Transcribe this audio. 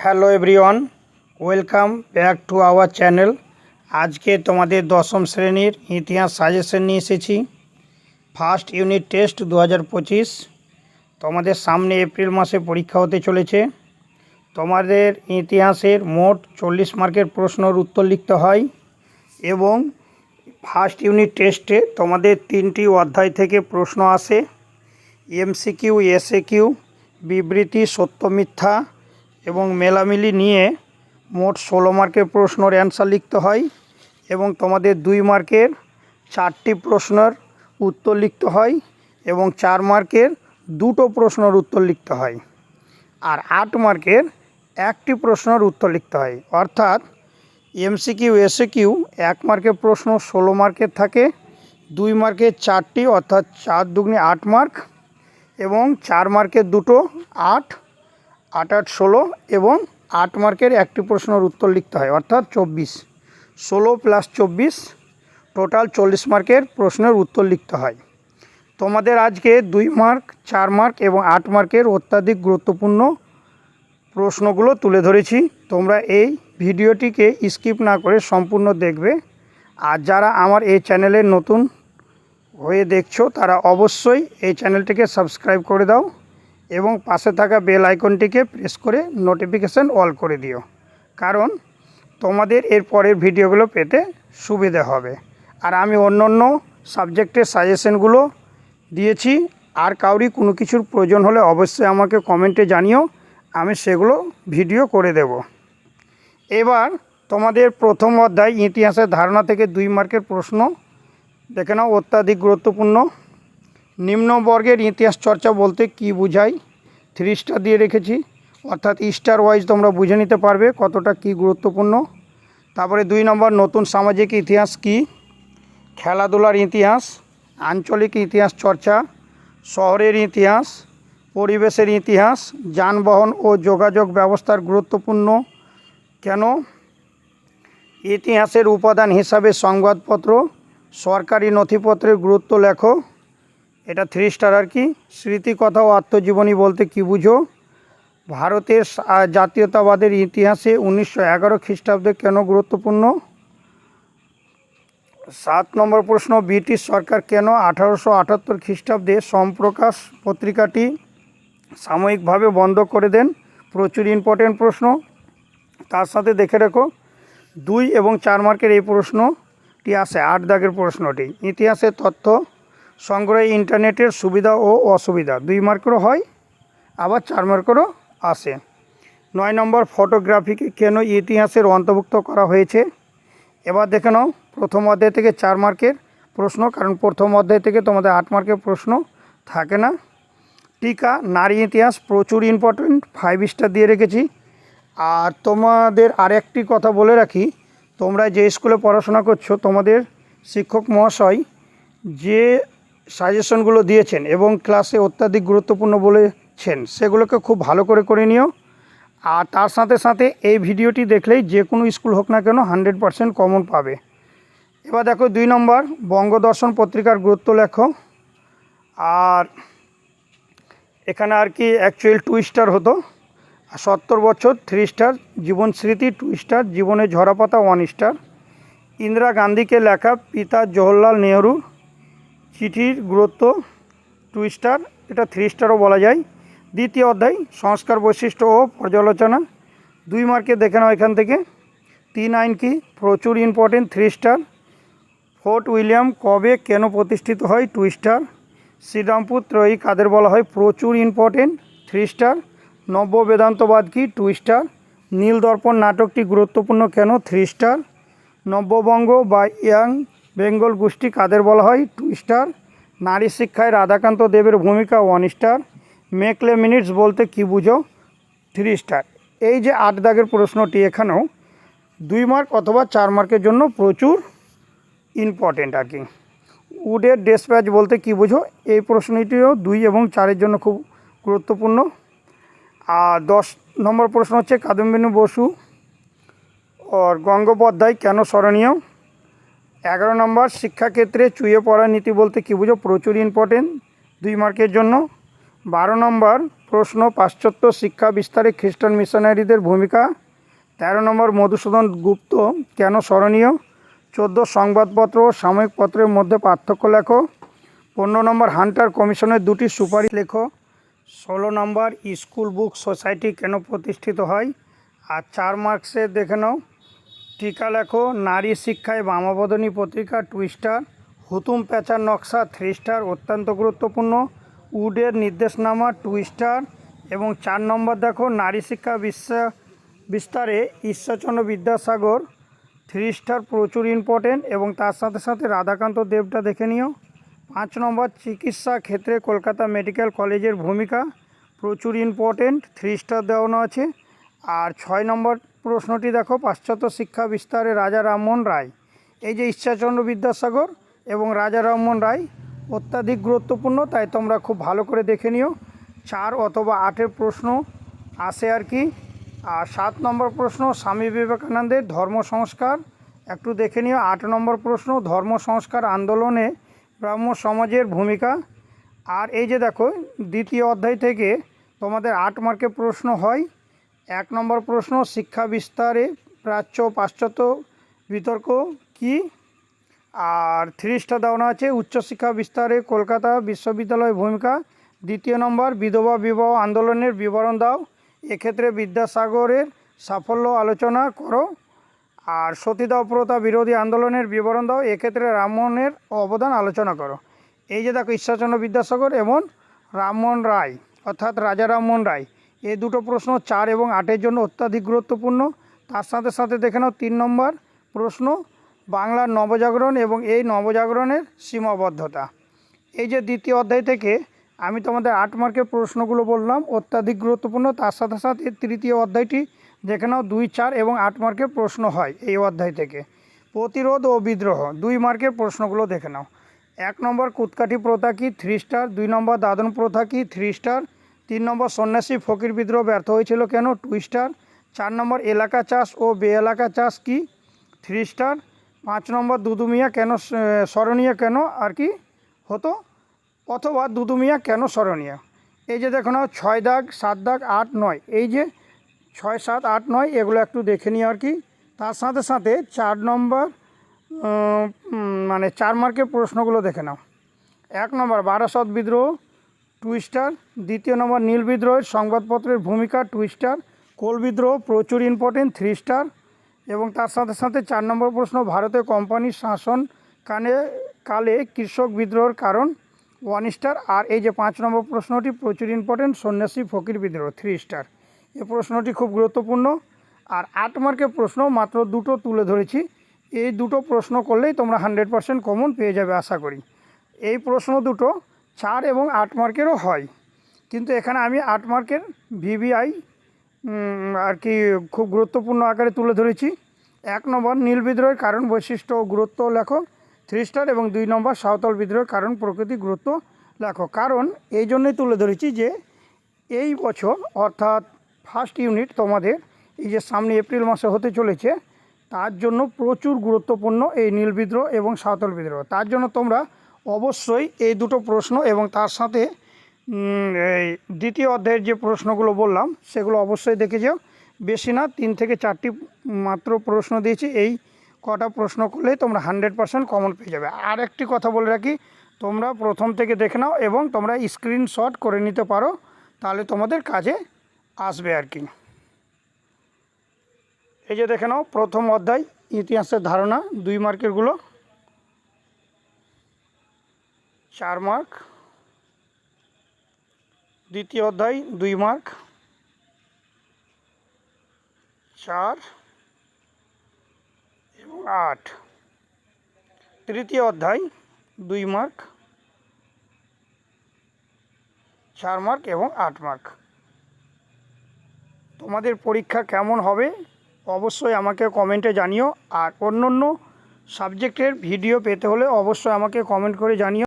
Hello everyone, welcome back to our channel. আজকে তোমাদের দশম শ্রেণীর ইতিহাস সাজেশন নিয়ে এসেছি। First unit test 2025। তোমাদের সামনে এপ্রিল মাসে পরীক্ষা হতে চলেছে। তোমাদের ইতিহাসের মোট 40 মার্কের প্রশ্নের উত্তর লিখতে হয় এবং ফার্স্ট ইউনিট টেস্টে তোমাদের 3টি অধ্যায় থেকে প্রশ্ন আসে। এমসিকিউ, এসএকিউ, বিবৃতি, সত্য মিথ্যা এবং মেলামিলি নিয়ে মোট 16 মার্কের প্রশ্নের অ্যান্সার লিখতে হয় এবং তোমাদের 2 মার্কের 4টি প্রশ্নের উত্তর লিখতে হয় এবং 4 মার্কের 2টো প্রশ্নের উত্তর লিখতে হয় আর 8 মার্কের 1টি প্রশ্নের উত্তর লিখতে হয়। অর্থাৎ এমসিকিউ, এসএকিউ 1 মার্কের প্রশ্ন 16 মার্কের থাকে, 2 মার্কের 4টি অর্থাৎ 4 দুগুণে 8 মার্ক এবং 4 মার্কের 2টো 8, 8 8 16 এবং 8 মার্কের 1টি প্রশ্নের উত্তর লিখতে হয় অর্থাৎ 24। 16 প্লাস 24 টোটাল 40 মার্কের প্রশ্নের উত্তর লিখতে হয়। তোমাদের আজকে 2 মার্ক, 4 মার্ক এবং 8 মার্কের অত্যাধিক গুরুত্বপূর্ণ প্রশ্নগুলো তুলে ধরেছি। তোমরা এই ভিডিওটিকে স্কিপ না করে সম্পূর্ণ দেখবে। আর যারা আমার এই চ্যানেলের নতুন হয়ে দেখছো তারা অবশ্যই এই চ্যানেলটিকে সাবস্ক্রাইব করে দাও এবং পাশে থাকা বেল আইকনটিকে প্রেস করে নোটিফিকেশান অল করে দিও, কারণ তোমাদের এর পরের ভিডিওগুলো পেতে সুবিধে হবে। আর আমি অন্য অন্য সাবজেক্টের সাজেশনগুলো দিয়েছি, আর কাউরি কোনো কিছুর প্রয়োজন হলে অবশ্যই আমাকে কমেন্টে জানিও, আমি সেগুলো ভিডিও করে দেব। এবার তোমাদের প্রথম অধ্যায় ইতিহাসের ধারণা থেকে 2 মার্কের প্রশ্ন দেখে নাও, অত্যাধিক গুরুত্বপূর্ণ। নিম্ন বর্গের ইতিহাস চর্চা বলতে কি বোঝায়? 3 স্টার দিয়ে রেখেছি, অর্থাৎ স্টার ওয়াইজ তোমরা বুঝে নিতে পারবে কতটা কি গুরুত্বপূর্ণ। তারপরে 2 নম্বর, নতুন সামাজিক ইতিহাস কি? খেলাধুলার ইতিহাস, আঞ্চলিক ইতিহাস চর্চা, শহরের ইতিহাস, পরিবেশের ইতিহাস, যানবাহন ও যোগাযোগ ব্যবস্থার গুরুত্বপূর্ণ কেন? ইতিহাসের উপাদান হিসাবে সংবাদপত্র, সরকারি নথিপত্রের গুরুত্ব লেখো। এটা 3 স্টার আর কি। স্মৃতিকথা ও আত্মজীবনী বলতে কি বুঝো? ভারতের জাতীয়তাবাদের ইতিহাসে 1911 খ্রিস্টাব্দে কেন গুরুত্বপূর্ণ? 7 নম্বর প্রশ্ন, ব্রিটিশ সরকার কেন 1878 খ্রিস্টাব্দে সম্প্রকাশ পত্রিকাটি সাময়িকভাবে বন্ধ করে দেন? প্রচুর ইম্পর্টেন্ট প্রশ্ন। তার সাথে দেখে রাখো 2 এবং 4 মার্কের এই প্রশ্নটি আসে, 8 দাগের প্রশ্নটি। ইতিহাসের তথ্য সংগ্রহে ইন্টারনেটের সুবিধা ও অসুবিধা 2 মার্কেরও হয়, আবার 4 মার্কেরও আসে। 9 নম্বর, ফটোগ্রাফিকে কেন ইতিহাসের অন্তর্ভুক্ত করা হয়েছে? এবার দেখে নাও প্রথম অধ্যায় থেকে 4 মার্কের প্রশ্ন, কারণ প্রথম অধ্যায় থেকে তোমাদের 8 মার্কের প্রশ্ন থাকে না। টিকা, নারী ইতিহাস প্রচুর ইম্পর্টেন্ট, 5 স্টার দিয়ে রেখেছি। আর তোমাদের আরেকটি কথা বলে রাখি, তোমরা যে স্কুলে পড়াশোনা করছো তোমাদের শিক্ষক মহাশয় যে সাজেশনগুলো দিয়েছেন এবং ক্লাসে অত্যাধিক গুরুত্বপূর্ণ বলেছেন সেগুলোকে খুব ভালো করে নিও। আর তার সাথে সাথে এই ভিডিওটি দেখলেই যে কোনো স্কুল হোক না কেন 100% কমন পাবে। এবার দেখো 2 নম্বর, বঙ্গদর্শন পত্রিকার গুরুত্ব লেখো। আর এখানে আর কি অ্যাকচুয়াল 2 স্টার হতো, 70 বছর 3 স্টার, জীবন স্মৃতি 2 স্টার, জীবনে ঝরাপাতা 1 স্টার। ইন্দিরা গান্ধীকে লেখা পিতা জওহরলাল নেহরু চিঠির গুরুত্ব 2 স্টার, এটা 3 স্টারও বলা যায়। দ্বিতীয় অধ্যায়, সংস্কার বৈশিষ্ট্য ও পর্যালোচনা 2 মার্কে দেখে নাও এখান থেকে। 3 আইন কি? প্রচুর ইম্পর্টেন্ট, 3 স্টার। ফোর্ট উইলিয়াম কবে কেন প্রতিষ্ঠিত হয়? 2 স্টার। শ্রীরামপুর ত্রয়ী কাদের বলা হয়? প্রচুর ইম্পর্টেন্ট, 3 স্টার। নব্য বেদান্তবাদ কি? 2 স্টার। নীল দর্পণ নাটকটি গুরুত্বপূর্ণ কেন? 3 স্টার। নব্যবঙ্গ বা ইয়াং বেঙ্গল গোষ্ঠী কাদের বলা হয়? 2 স্টার। নারী শিক্ষায় রাধাকান্ত দেবের ভূমিকা 1 স্টার। মেকলে মিনিটস বলতে কি বুঝো? 3 স্টার। এই যে 8 দাগের প্রশ্নটি এখানেও 2 মার্ক অথবা 4 মার্কের জন্য প্রচুর ইম্পর্টেন্ট আর কি। উডের ডেসপ্যাচ বলতে কি বুঝো? এই প্রশ্নটিও 2 এবং 4-এর জন্য খুব গুরুত্বপূর্ণ। আর 10 নম্বর প্রশ্ন হচ্ছে কাদম্বিনী বসু আর গঙ্গোপাধ্যায় কেন স্মরণীয়? 11 নম্বর, শিক্ষাক্ষেত্রে চুইয়ে পড়া নীতি বলতে কি বুঝো? প্রচুর ইম্পর্টেন্ট, 2 মার্কের জন্য। 12 নম্বর, প্রশ্ন, পাশ্চাত্য শিক্ষা বিস্তারে খ্রিস্টান মিশনারিদের ভূমিকা। 13 নম্বর, মধুসূদন গুপ্ত কেন স্মরণীয়। 14, সংবাদপত্র ও সাময়িক পত্রের মধ্যে পার্থক্য লেখো। 15 নম্বর, হান্টার কমিশনের দুটি সুপারিশ লেখো। 16 নম্বর, স্কুল বুক সোসাইটি কেন প্রতিষ্ঠিত হয়। আর 4 মার্কসে দেখে নাও, টিকা লেখো। নারী শিক্ষায় বামাবদনী পত্রিকা 2 স্টার। হুতুম প্যাঁচার নকশা 3 স্টার, অত্যন্ত গুরুত্বপূর্ণ। উডের নির্দেশনামা 2 স্টার। এবং 4 নম্বর দেখো, নারী শিক্ষা বিস্তারে ঈশ্বরচন্দ্র বিদ্যাসাগর 3 স্টার, প্রচুর ইম্পর্টেন্ট। এবং তার সাথে সাথে রাধাকান্ত দেবটা দেখে নিও। 5 নম্বর, চিকিৎসা ক্ষেত্রে কলকাতা মেডিকেল কলেজের ভূমিকা প্রচুর ইম্পর্টেন্ট, 3 স্টার দেওয়ানো আছে। আর 6 নম্বর প্রশ্নটি দেখো, পাশ্চাত্য শিক্ষা বিস্তারে রাজা রামমোহন রায়। এই যে ঈশ্বরচন্দ্র বিদ্যাসাগর এবং রাজা রামমোহন রায় অত্যাধিক গুরুত্বপূর্ণ, তাই তোমরা খুব ভালো করে দেখে নিও। 4 অথবা 8-এর প্রশ্ন আসে আর কি। আর 7 নম্বর প্রশ্ন, স্বামী বিবেকানন্দের ধর্ম সংস্কার একটু দেখে নিও। 8 নম্বর প্রশ্ন, ধর্ম সংস্কার আন্দোলনে ব্রাহ্ম সমাজের ভূমিকা। আর এই যে দেখো, দ্বিতীয় অধ্যায় থেকে তোমাদের 8 মার্কের প্রশ্ন হয়। 1 নম্বর প্রশ্ন, শিক্ষা বিস্তারে প্রাচ্য পাশ্চাত্য বিতর্ক কি। আর 3 স্টার দেওয়ানো আছে, উচ্চশিক্ষা বিস্তারে কলকাতা বিশ্ববিদ্যালয়ের ভূমিকা। 2 নম্বর, বিধবা বিবাহ আন্দোলনের বিবরণ দাও, এক্ষেত্রে বিদ্যাসাগরের সাফল্য আলোচনা করো। আর সতীদাহ প্রথা বিরোধী আন্দোলনের বিবরণ দাও, এক্ষেত্রে রামমোহনের অবদান আলোচনা করো। এই যে দেখো, ঈশ্বরচন্দ্র বিদ্যাসাগর এবং রামমোহন রায় অর্থাৎ রাজা রামমোহন রায়, এই দুটো প্রশ্ন 4 এবং 8-এর জন্য অত্যাধিক গুরুত্বপূর্ণ। তার সাথে সাথে দেখে নাও 3 নম্বর প্রশ্ন, বাংলার নবজাগরণ এবং এই নবজাগরণের সীমাবদ্ধতা। এই যে দ্বিতীয় অধ্যায় থেকে আমি তোমাদের 8 মার্কের প্রশ্নগুলো বললাম অত্যাধিক গুরুত্বপূর্ণ। তার সাথে সাথে তৃতীয় অধ্যায়টি দেখে নাও, 2, 4 এবং 8 মার্কের প্রশ্ন হয় এই অধ্যায় থেকে। প্রতিরোধ ও বিদ্রোহ 2 মার্কের প্রশ্নগুলো দেখে নাও। 1 নম্বর, কুৎকাঠি প্রথা কি, 3 স্টার। 2 নম্বর, দাদন প্রথা কি, 3 স্টার। 3 নম্বর, সন্ন্যাসী ফকির বিদ্রোহ ব্যর্থ হয়েছিল কেন, 2 স্টার। 4 নম্বর, এলাকা চাষ ও বেএলাকা চাষ কি, 3 স্টার। 5 নম্বর, দুদু মিয়া কেন স্মরণীয় কেন আর কি হতো, অথবা দুদু মিয়া কেন স্মরণীয়। এই যে দেখো নাও, 6 দাগ, 7 দাগ, 8, 9, এই যে 6, 7, 8, 9 এগুলো একটু দেখে নিও আর কি। তার সাথে সাথে 4 নম্বর মানে 4 মার্কের প্রশ্নগুলো দেখে নাও। 1 নম্বর, বারাসত বিদ্রোহ 2 স্টার। 2 নম্বর, নীল বিদ্রোহের সংবাদপত্রের ভূমিকা 2 স্টার। কোল বিদ্রোহ প্রচুর ইম্পর্টেন্ট, 3 স্টার। এবং তার সাথে সাথে 4 নম্বর প্রশ্ন, ভারতে কোম্পানির শাসন কালে কৃষক বিদ্রোহের কারণ 1 স্টার। আর এই যে 5 নম্বর প্রশ্নটি প্রচুর ইম্পর্টেন্ট, সন্ন্যাসী ফকির বিদ্রোহ 3 স্টার। এই প্রশ্নটি খুব গুরুত্বপূর্ণ। আর 8 মার্কের প্রশ্ন মাত্র 2টো তুলে ধরেছি, এই 2টো প্রশ্ন করলেই তোমরা 100% কমন পেয়ে যাবে আশা করি। এই প্রশ্ন দুটো 4 এবং 8 মার্কেরও হয়, কিন্তু এখানে আমি 8 মার্কের ভিভিআই আর কি খুব গুরুত্বপূর্ণ আকারে তুলে ধরেছি। 1 নম্বর, নীল বিদ্রোহের কারণ বৈশিষ্ট্য ও গুরুত্ব লেখো, 3 স্টার। এবং 2 নম্বর, সাঁওতাল বিদ্রোহের কারণ প্রকৃতি গুরুত্ব লেখো। কারণ এই জন্যই তুলে ধরেছি যে এই বছর অর্থাৎ ফার্স্ট ইউনিট তোমাদের এই যে সামনে এপ্রিল মাসে হতে চলেছে, তার জন্য প্রচুর গুরুত্বপূর্ণ এই নীল বিদ্রোহ এবং সাঁওতাল বিদ্রোহ। তার জন্য তোমরা অবশ্যই এই দুটো প্রশ্ন এবং তার সাথে এই দ্বিতীয় অধ্যায়ের যে প্রশ্নগুলো বললাম সেগুলো অবশ্যই দেখে যাও। বেশি না, 3 থেকে 4টি মাত্র প্রশ্ন দিয়েছি, এই কটা প্রশ্ন করলে তোমরা 100% কমন পেয়ে যাবে। আর একটি কথা বলে রাখি, তোমরা প্রথম থেকে দেখে নাও এবং তোমরা স্ক্রিনশট করে নিতে পারো, তাহলে তোমাদের কাজে আসবে আর কি। এই যে দেখে নাও, প্রথম অধ্যায় ইতিহাসের ধারণা 2 মার্কেরগুলো 4 মার্ক। দ্বিতীয় অধ্যায় 2 মার্ক 4 এবং 8। তৃতীয় অধ্যায় 2 মার্ক 4 মার্ক এবং 8 মার্ক। তোমাদের পরীক্ষা কেমন হবে অবশ্যই আমাকে কমেন্টে জানিও। আর অন্য সাবজেক্টের ভিডিও পেতে হলে অবশ্যই আমাকে কমেন্ট করে জানিও।